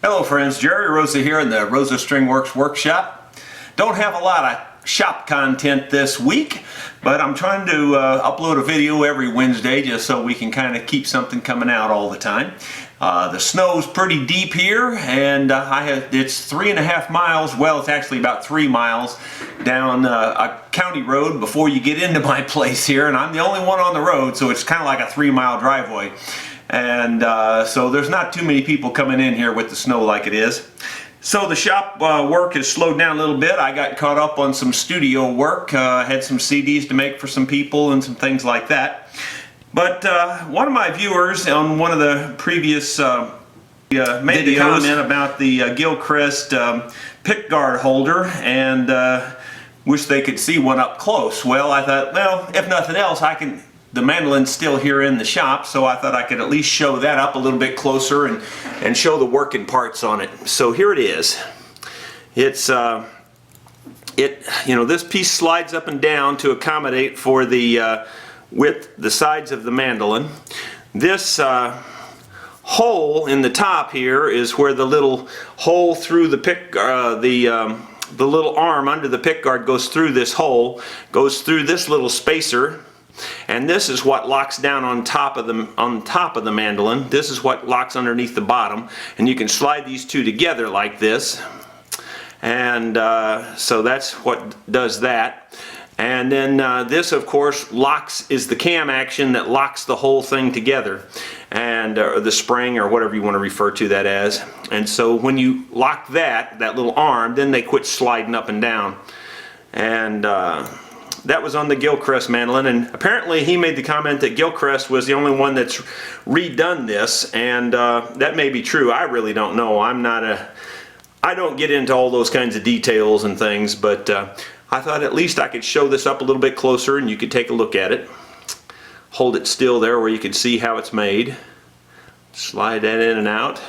Hello friends, Jerry Rosa here in the Rosa String Works workshop. Don't have a lot of shop content this week, but I'm trying to upload a video every Wednesday just so we can kind of keep something coming out all the time. The snow's pretty deep here, and it's 3.5 miles, well it's actually about 3 miles down a county road before you get into my place here, and I'm the only one on the road, so it's kind of like a 3-mile driveway. And so there's not too many people coming in here with the snow like it is. So the shop work has slowed down a little bit. I got caught up on some studio work, had some CDs to make for some people and some things like that. But one of my viewers on one of the previous made a comment about the Gilchrist Pick Guard holder and wish they could see one up close. Well, I thought, well, if nothing else, the Mandolin's still here in the shop, so I thought I could at least show that up a little bit closer and show the working parts on it. So here it is. It's this piece slides up and down to accommodate for the the sides of the mandolin. This hole in the top here is where the little hole through the the little arm under the pick guard goes through this hole, goes through this little spacer. And this is what locks down on top of the mandolin. This is what locks underneath the bottom, and you can slide these two together like this. And so that's what does that. And then this, of course, is the cam action that locks the whole thing together, and the spring or whatever you want to refer to that as. And so when you lock that little arm, then they quit sliding up and down. And that was on the Gilchrist mandolin, and apparently he made the comment that Gilchrist was the only one that's redone this, and that may be true. I really don't know. I don't get into all those kinds of details and things, but I thought at least I could show this up a little bit closer and you could take a look at it. Hold it still there where you can see how it's made. Slide that in and out,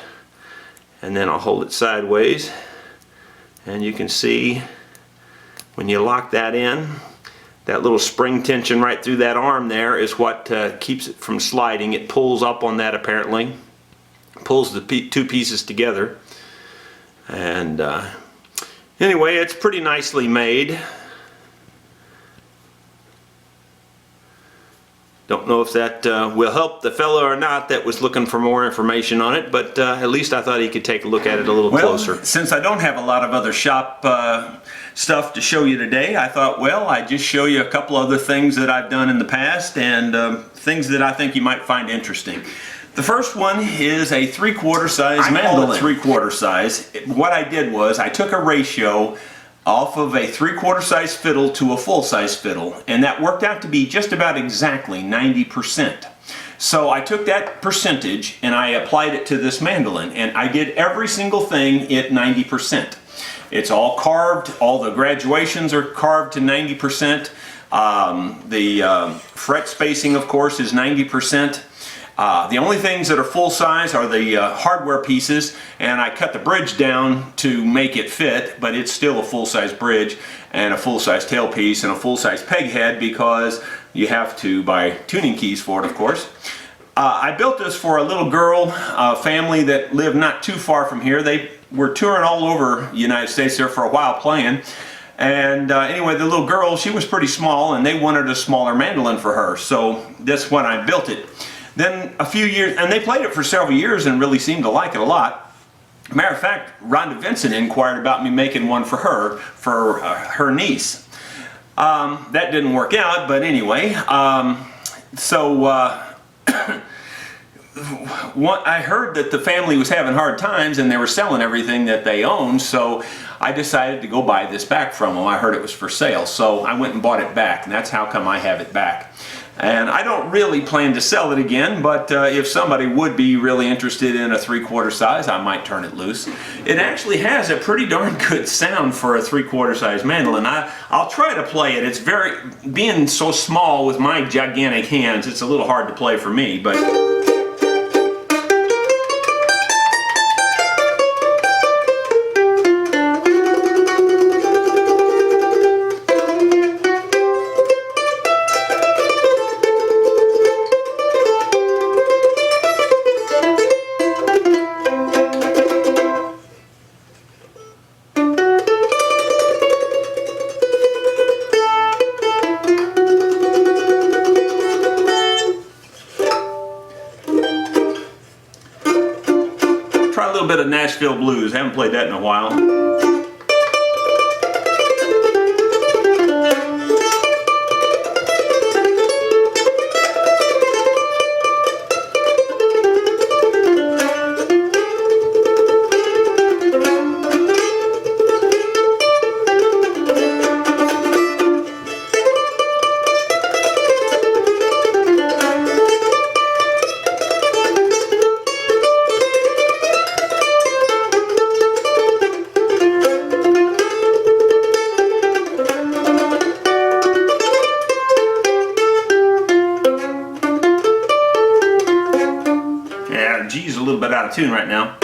and then I'll hold it sideways, and you can see when you lock that in, that little spring tension right through that arm there is what keeps it from sliding. It pulls up on that apparently, pulls the two pieces together. And anyway, it's pretty nicely made. Don't know if that will help the fellow or not that was looking for more information on it, but at least I thought he could take a look at it a little closer. Since I don't have a lot of other shop stuff to show you today, I thought, well, I'd just show you a couple other things that I've done in the past and things that I think you might find interesting. The first one is a 3/4 size mandolin. I call it 3/4 size. What I did was I took a ratio off of a 3/4 size fiddle to a full size fiddle, and that worked out to be just about exactly 90%. So I took that percentage and I applied it to this mandolin, and I did every single thing at 90%. It's all carved, all the graduations are carved to 90%. The fret spacing, of course, is 90%. The only things that are full size are the hardware pieces, and I cut the bridge down to make it fit, but it's still a full-size bridge and a full-size tailpiece and a full-size peg head because you have to buy tuning keys for it, of course. I built this for a little girl family that lived not too far from here. They were touring all over the United States there for a while playing, and anyway, the little girl, she was pretty small, and they wanted a smaller mandolin for her, so that's when I built it. Then a few years, and they played it for several years and really seemed to like it a lot. Matter of fact, Rhonda Vincent inquired about me making one for her niece. That didn't work out, but anyway, I heard that the family was having hard times and they were selling everything that they owned, so I decided to go buy this back from them. I heard it was for sale, so I went and bought it back, and that's how come I have it back. And I don't really plan to sell it again, but if somebody would be really interested in a 3/4 size, I might turn it loose. It actually has a pretty darn good sound for a 3/4 size mandolin. I'll try to play it. It's being so small with my gigantic hands, it's a little hard to play for me, but Nashville Blues. I haven't played that in a while. G's a little bit out of tune right now.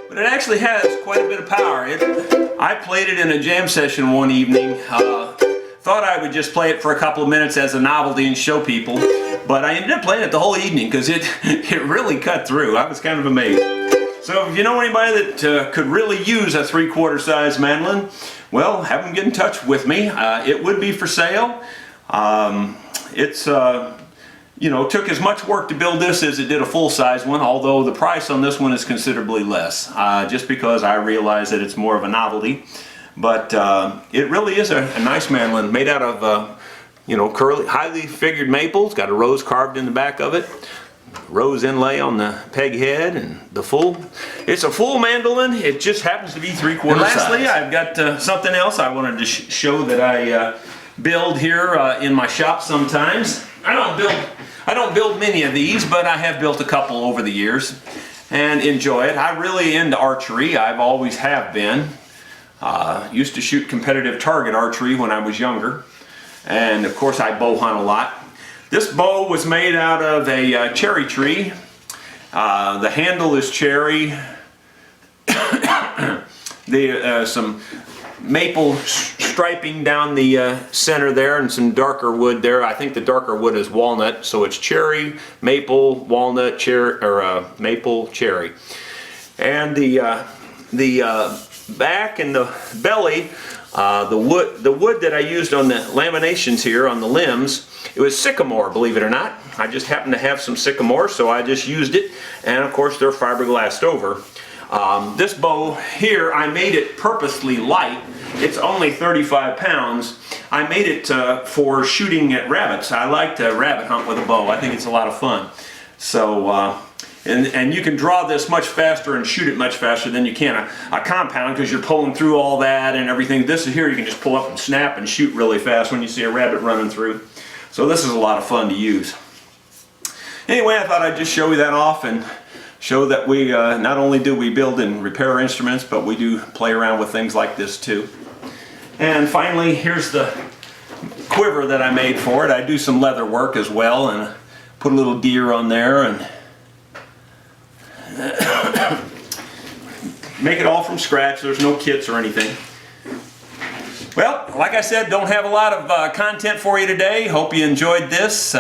But it actually has quite a bit of power. I played it in a jam session one evening. Thought I would just play it for a couple of minutes as a novelty and show people, but I ended up playing it the whole evening because it really cut through. I was kind of amazed. So if you know anybody that could really use a 3/4 size mandolin, well, have them get in touch with me. It would be for sale. It's you know, took as much work to build this as it did a full-size one, although the price on this one is considerably less, just because I realize that it's more of a novelty. But it really is a nice mandolin made out of you know, curly, highly figured maple. It's got a rose carved in the back of it. Rose inlay on the peg head and the full. It's a full mandolin. It just happens to be 3/4 size. Lastly, I've got something else I wanted to show that I build here in my shop sometimes. I don't build many of these, but I have built a couple over the years and enjoy it. I'm really into archery. I've always have been. Used to shoot competitive target archery when I was younger, and of course I bow hunt a lot. This bow was made out of a cherry tree. The handle is cherry. Some maple striping down the center there, and some darker wood there. I think the darker wood is walnut, so it's cherry, maple, walnut, cherry, or maple, cherry. And the back and the belly, the wood that I used on the laminations here on the limbs, it was sycamore, believe it or not. I just happened to have some sycamore, so I just used it, and of course they're fiberglassed over. This bow here, I made it purposely light. It's only 35 pounds. I made it for shooting at rabbits. I like to rabbit hunt with a bow. I think it's a lot of fun. So, and you can draw this much faster and shoot it much faster than you can a compound, because you're pulling through all that and everything. This is here, you can just pull up and snap and shoot really fast when you see a rabbit running through. So this is a lot of fun to use. Anyway, I thought I'd just show you that off and show that we not only do we build and repair instruments, but we do play around with things like this too. And finally, here's the quiver that I made for it. I do some leather work as well, and put a little deer on there and make it all from scratch. There's no kits or anything. Well, like I said, don't have a lot of content for you today. Hope you enjoyed this.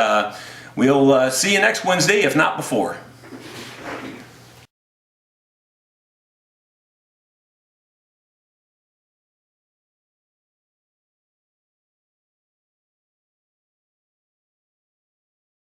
We'll see you next Wednesday, if not before.